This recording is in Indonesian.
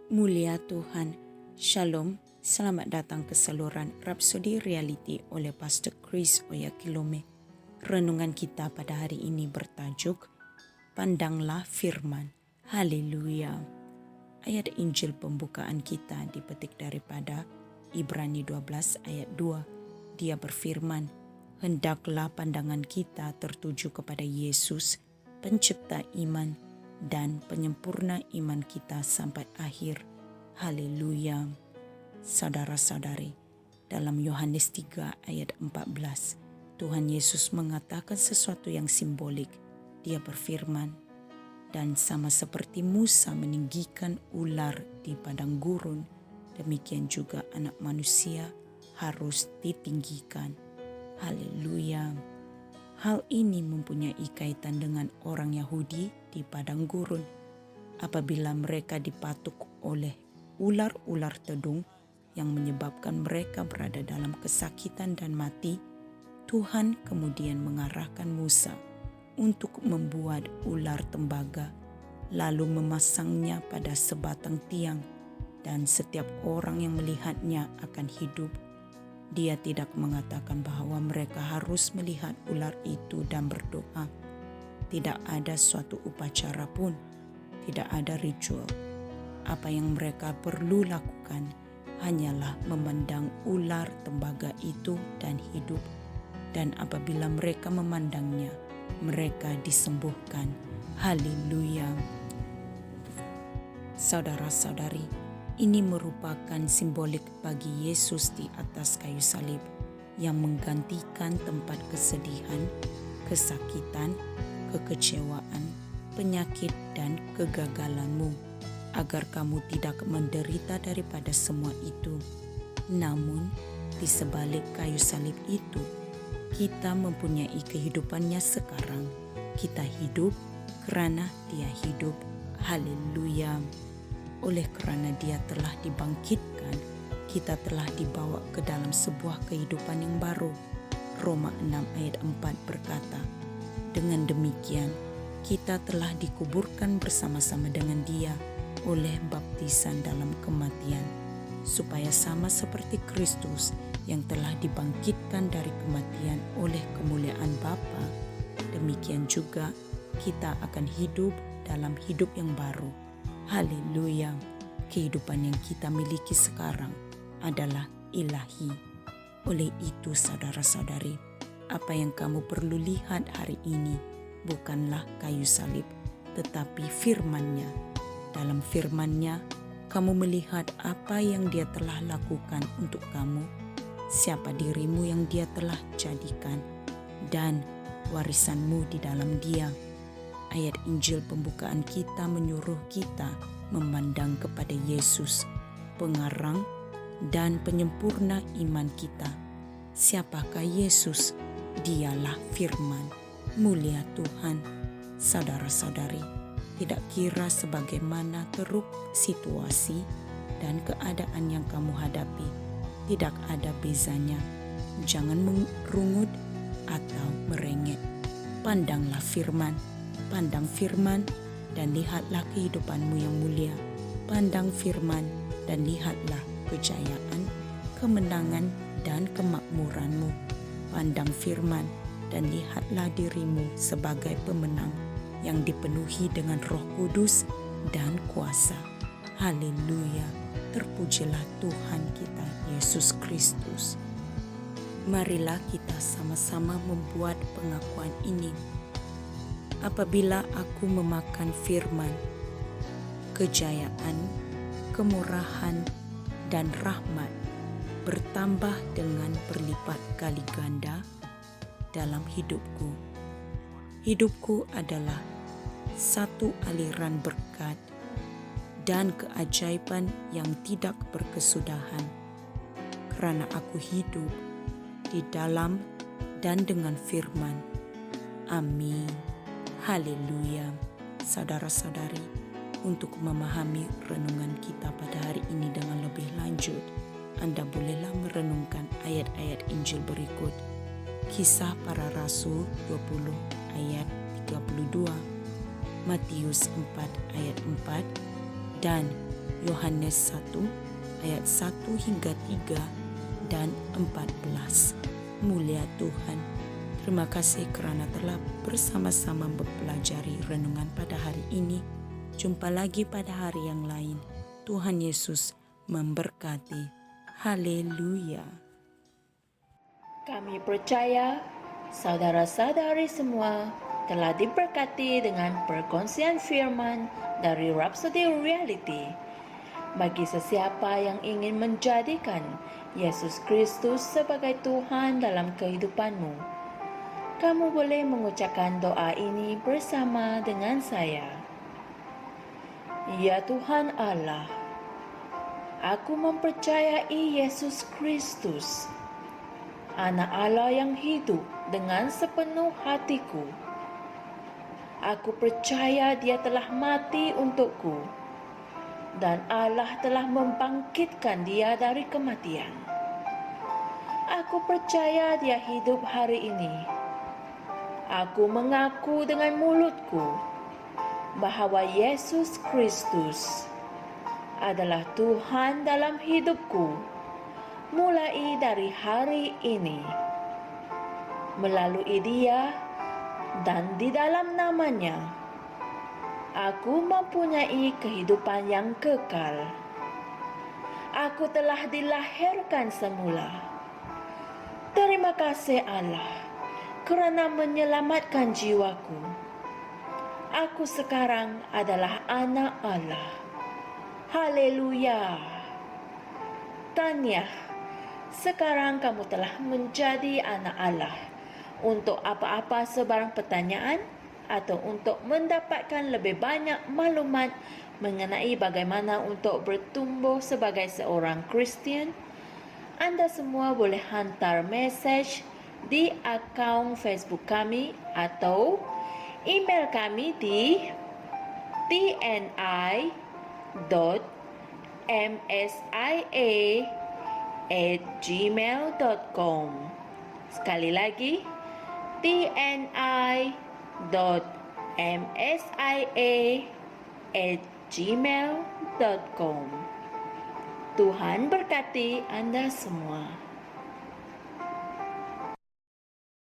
Mulia Tuhan, Shalom, selamat datang ke saluran Rhapsody Reality oleh Pastor Chris Oyakilome. Renungan kita pada hari ini bertajuk, Pandanglah Firman. Haleluya. Ayat Injil pembukaan kita dipetik daripada Ibrani 12 ayat 2. Dia berfirman, hendaklah pandangan kita tertuju kepada Yesus, pencipta iman dan penyempurna iman kita sampai akhir. Haleluya. Saudara-saudari, dalam Yohanes 3 ayat 14, Tuhan Yesus mengatakan sesuatu yang simbolik. Dia berfirman, dan sama seperti Musa meninggikan ular di padang gurun, demikian juga anak manusia harus ditinggikan. Haleluya. Hal ini mempunyai kaitan dengan orang Yahudi di padang gurun. Apabila mereka dipatuk oleh ular-ular tedung yang menyebabkan mereka berada dalam kesakitan dan mati, Tuhan kemudian mengarahkan Musa untuk membuat ular tembaga, lalu memasangnya pada sebatang tiang, dan setiap orang yang melihatnya akan hidup. Dia tidak mengatakan bahwa mereka harus melihat ular itu dan berdoa. Tidak ada suatu upacara pun, tidak ada ritual. Apa yang mereka perlu lakukan hanyalah memandang ular tembaga itu dan hidup. Dan apabila mereka memandangnya, mereka disembuhkan. Haleluya. Saudara-saudari, ini merupakan simbolik bagi Yesus di atas kayu salib yang menggantikan tempat kesedihan, kesakitan, kekecewaan, penyakit, dan kegagalanmu, agar kamu tidak menderita daripada semua itu. Namun, di sebalik kayu salib itu, kita mempunyai kehidupannya sekarang. Kita hidup kerana Dia hidup. Haleluya. Oleh kerana Dia telah dibangkitkan, kita telah dibawa ke dalam sebuah kehidupan yang baru. Roma 6 ayat 4 berkata, dengan demikian, kita telah dikuburkan bersama-sama dengan Dia oleh baptisan dalam kematian, supaya sama seperti Kristus yang telah dibangkitkan dari kematian oleh kemuliaan Bapa, demikian juga kita akan hidup dalam hidup yang baru. Haleluya. Kehidupan yang kita miliki sekarang adalah ilahi. Oleh itu, saudara-saudari, apa yang kamu perlu lihat hari ini bukanlah kayu salib, tetapi firman-Nya. Dalam firman-Nya, kamu melihat apa yang Dia telah lakukan untuk kamu, siapa dirimu yang Dia telah jadikan, dan warisanmu di dalam Dia. Ayat Injil pembukaan kita menyuruh kita memandang kepada Yesus, pengarang dan penyempurna iman kita. Siapakah Yesus? Dialah firman. Mulia Tuhan. Saudara-saudari, tidak kira sebagaimana teruk situasi dan keadaan yang kamu hadapi, tidak ada bezanya. Jangan merungut atau merengek. Pandanglah firman. Pandang firman dan lihatlah kehidupanmu yang mulia. Pandang firman dan lihatlah kejayaan, kemenangan, dan kemakmuranmu. Pandang firman dan lihatlah dirimu sebagai pemenang yang dipenuhi dengan Roh Kudus dan kuasa. Haleluya. Terpujilah Tuhan kita Yesus Kristus. Marilah kita sama-sama membuat pengakuan ini. Apabila aku memakan firman, kejayaan, kemurahan, dan rahmat bertambah dengan berlipat kali ganda dalam hidupku. Hidupku adalah satu aliran berkat dan keajaiban yang tidak berkesudahan, kerana aku hidup di dalam dan dengan firman. Amin. Haleluya. Saudara-saudari, untuk memahami renungan kita pada hari ini dengan lebih lanjut, Anda bolehlah merenungkan ayat-ayat Injil berikut. Kisah Para Rasul 20 ayat 32, Matius 4 ayat 4, dan Yohanes 1 ayat 1 hingga 3 dan 14. Mulia Tuhan. Terima kasih kerana telah bersama-sama mempelajari renungan pada hari ini. Jumpa lagi pada hari yang lain. Tuhan Yesus memberkati. Haleluya. Kami percaya saudara-saudari semua telah diberkati dengan perkongsian firman dari Rhapsody Reality. Bagi sesiapa yang ingin menjadikan Yesus Kristus sebagai Tuhan dalam kehidupanmu, kamu boleh mengucapkan doa ini bersama dengan saya. Ya Tuhan Allah, aku mempercayai Yesus Kristus, Anak Allah yang hidup dengan sepenuh hatiku. Aku percaya Dia telah mati untukku dan Allah telah membangkitkan Dia dari kematian. Aku percaya Dia hidup hari ini. Aku mengaku dengan mulutku bahwa Yesus Kristus adalah Tuhan dalam hidupku mulai dari hari ini. Melalui Dia dan di dalam nama-Nya, aku mempunyai kehidupan yang kekal. Aku telah dilahirkan semula. Terima kasih Allah kerana menyelamatkan jiwaku. Aku sekarang adalah anak Allah. Haleluya. Tahniah, sekarang kamu telah menjadi anak Allah. Untuk apa-apa sebarang pertanyaan atau untuk mendapatkan lebih banyak maklumat mengenai bagaimana untuk bertumbuh sebagai seorang Kristian, anda semua boleh hantar mesej di akaun Facebook kami atau email kami di tni.msia@gmail.com. Sekali lagi, tni.msia@gmail.com. Tuhan berkati Anda semua.